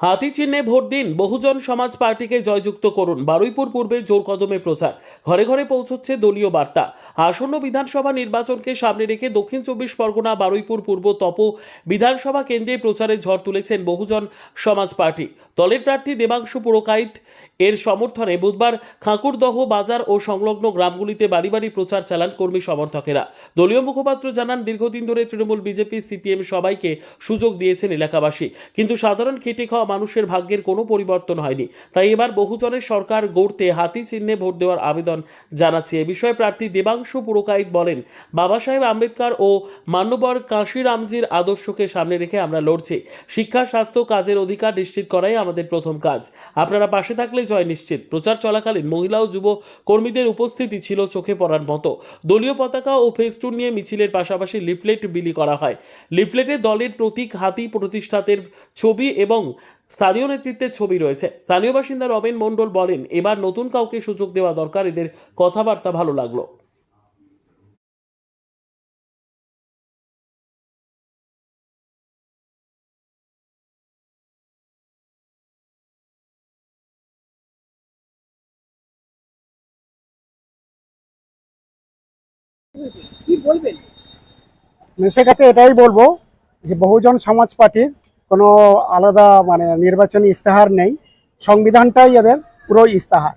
হাতি চিহ্নে ভোট দিন, বহুজন সমাজ পার্টিকে জয়যুক্ত করুন। বারুইপুর পূর্বে জোর কদমে প্রচার, ঘরে ঘরে পৌঁছচ্ছে দলীয় বার্তা। আসন্ন বিধানসভা নির্বাচনকে সামনে রেখে দক্ষিণ 24 পরগনা বারুইপুর পূর্ব তপ বিধানসভা কেন্দ্রে প্রচারের ঝড় তুলেছেন বহুজন সমাজ পার্টি। দলের প্রার্থী দেবাংশু পুরকাইত এর সমর্থনে বুধবার খাকুরদহ বাজার ও সংলগ্ন গ্রামগুলিতে বাড়ি বাড়ি প্রচার চালান কর্মী সমর্থকেরা। দলীয় মুখপাত্র জানান, দীর্ঘদিন ধরে তৃণমূল, বিজেপি, সিপিএম সবাইকে সুযোগ দিয়েছেন এলাকাবাসী, কিন্তু সাধারণ খেটে খাওয়া মানুষের ভাগ্যের কোনো পরিবর্তন হয়নি। তাই এবার বহুজনের সরকার গড়তে হাতি চিহ্নে ভোট দেওয়ার আবেদন জানাচ্ছে। এ বিষয়ে প্রার্থী দেবাংশু পুরকাইত বলেন, বাবা সাহেব আম্বেদকর ও মান্যবর কাশিরামজির আদর্শকে সামনে রেখে আমরা লড়ছি। শিক্ষা, স্বাস্থ্য, কাজের অধিকার নিশ্চিত করাই আমাদের প্রথম কাজ। আপনারা পাশে থাকলে জয় নিশ্চিত। প্রচার চলাকালীন মহিলা ও যুব কর্মীদের উপস্থিতি ছিল চোখে পড়ার মতো। দলীয় পতাকা ও ফেস্টুন নিয়ে মিছিলের পাশাপাশি লিফলেট বিলি করা হয়। লিফলেটে দলের প্রতীক হাতি, প্রতিষ্ঠাতের ছবি এবং স্থানীয় নেতৃত্বের ছবি রয়েছে। স্থানীয় বাসিন্দা রবেন মণ্ডল বলেন, এবার নতুন কাউকে সুযোগ দেওয়া দরকার। এদের কথাবার্তা ভালো লাগলো। কি বলবেন? মানুষের কাছে এটাই বলবো যে বহুজন সমাজ পার্টির কোনো আলাদা নির্বাচনী ইস্তেহার নেই। সংবিধানটাই এদের পুরো ইস্তেহার।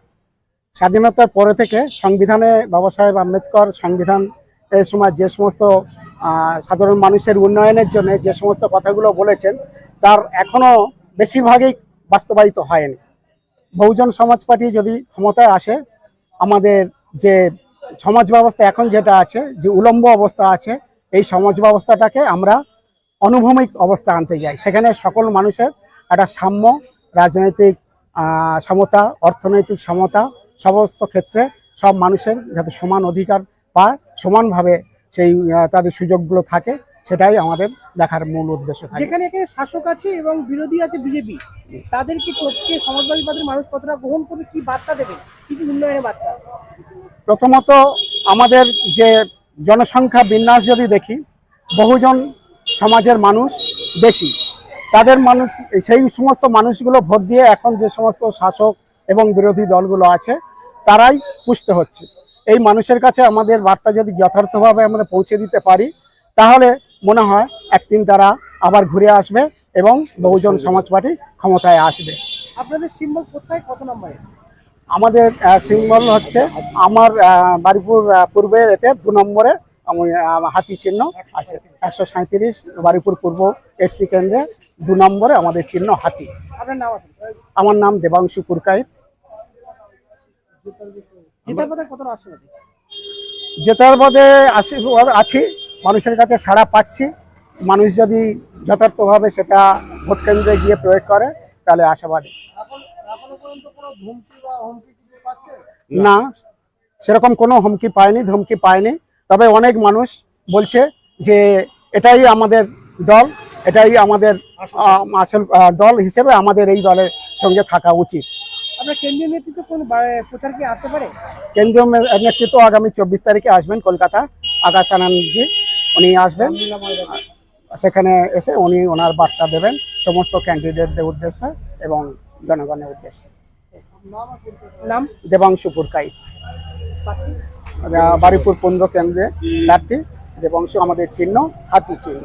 স্বাধীনতার পরে থেকে সংবিধানে বাবা সাহেব আম্বেদকর সংবিধান এর সময় যে সমস্ত সাধারণ মানুষের উন্নয়নের জন্য যে সমস্ত কথাগুলো বলেছেন, তার এখনো বেশিরভাগই বাস্তবায়িত হয়নি। বহুজন সমাজ পার্টি যদি ক্ষমতায় আসে, আমাদের যে সমাজ ব্যবস্থা এখন যেটা আছে, যে উলম্ব অবস্থা আছে, এই সমাজ ব্যবস্থাটাকে আমরা অনুভূমিক অবস্থা আনতে যাই। সেখানে সকল মানুষের একটা সাম্য, রাজনৈতিক সমতা, অর্থনৈতিক সমতা, সমস্ত ক্ষেত্রে সব মানুষের যাতে সমান অধিকার পায়, সমানভাবে সেই তাদের সুযোগগুলো থাকে, সেটাই আমাদের দেখার মূল উদ্দেশ্য থাকে। যেখানে এখানে শাসক আছে এবং বিরোধী আছে বিজেপি, তাদেরকে প্রত্যেক সমাজবাদী পার্টির মানুষ কতটা গ্রহণ করবে, কি বার্তা দেবে, কি কি উন্নয়নের বার্তা? প্রথমত আমাদের যে জনসংখ্যা বিন্যাস যদি দেখি, বহুজন সমাজের মানুষ বেশি। তাদের মানুষ, সেই সমস্ত মানুষগুলো ভোট দিয়ে এখন যে সমস্ত শাসক এবং বিরোধী দলগুলো আছে, তারাই পুষ্ট হচ্ছে। এই মানুষের কাছে আমাদের বার্তা যদি যথার্থভাবে আমরা পৌঁছে দিতে পারি, তাহলে মনে হয় একদিন তারা আবার ঘুরে আসবে এবং বহুজন সমাজ পার্টি ক্ষমতায় আসবে। আপনাদের সিম্বল কোথায়, কত নম্বরে? আমাদের সিম্বল হচ্ছে আমার বারুইপুর পূর্বের এতে 2 নম্বরে হাতি চিহ্ন আছে। 137 বারুইপুর পূর্ব এসসি কেন্দ্রে 2 নম্বরে আমাদের চিহ্ন হাতি। আপনার নাম? আমার নাম দেবাংশু পুরকাইত। জেতার পথে কতটা আশীর্বাদ? জেতার পথে আশীর্বাদ আছি, মানুষের কাছে সাড়া পাচ্ছি। মানুষ যদি যথার্থভাবে সেটা ভোট কেন্দ্রে গিয়ে প্রয়োগ করে, তাহলে আশাবাদী। না, সেরকম কোনো হুমকি পায়নি, ধমকি পায়নি। তবে অনেক মানুষ বলছে যে এটাই আমাদের দল, এটাই আমাদের আসল দল হিসেবে আমাদের এই দলের সঙ্গে থাকা উচিত। আপনার কেন্দ্রীয় নেতৃত্ব কোন প্রচার কি আসতে পারে? কেন্দ্রীয় নেতৃত্ব আগামী 24 তারিখে আসবেন কলকাতা। আকাশ আনন্দজি উনি আসবেন, সেখানে এসে উনি ওনার বার্তা দেবেন সমস্ত ক্যান্ডিডেটদের উদ্দেশ্যে এবং জনগণের উদ্দেশ্যে। নাম? দেবাংশু পুরকাইত, বারুইপুর 15 কেন্দ্রে প্রার্থী। দেবাংশু, আমাদের চিহ্ন হাতি চিহ্ন।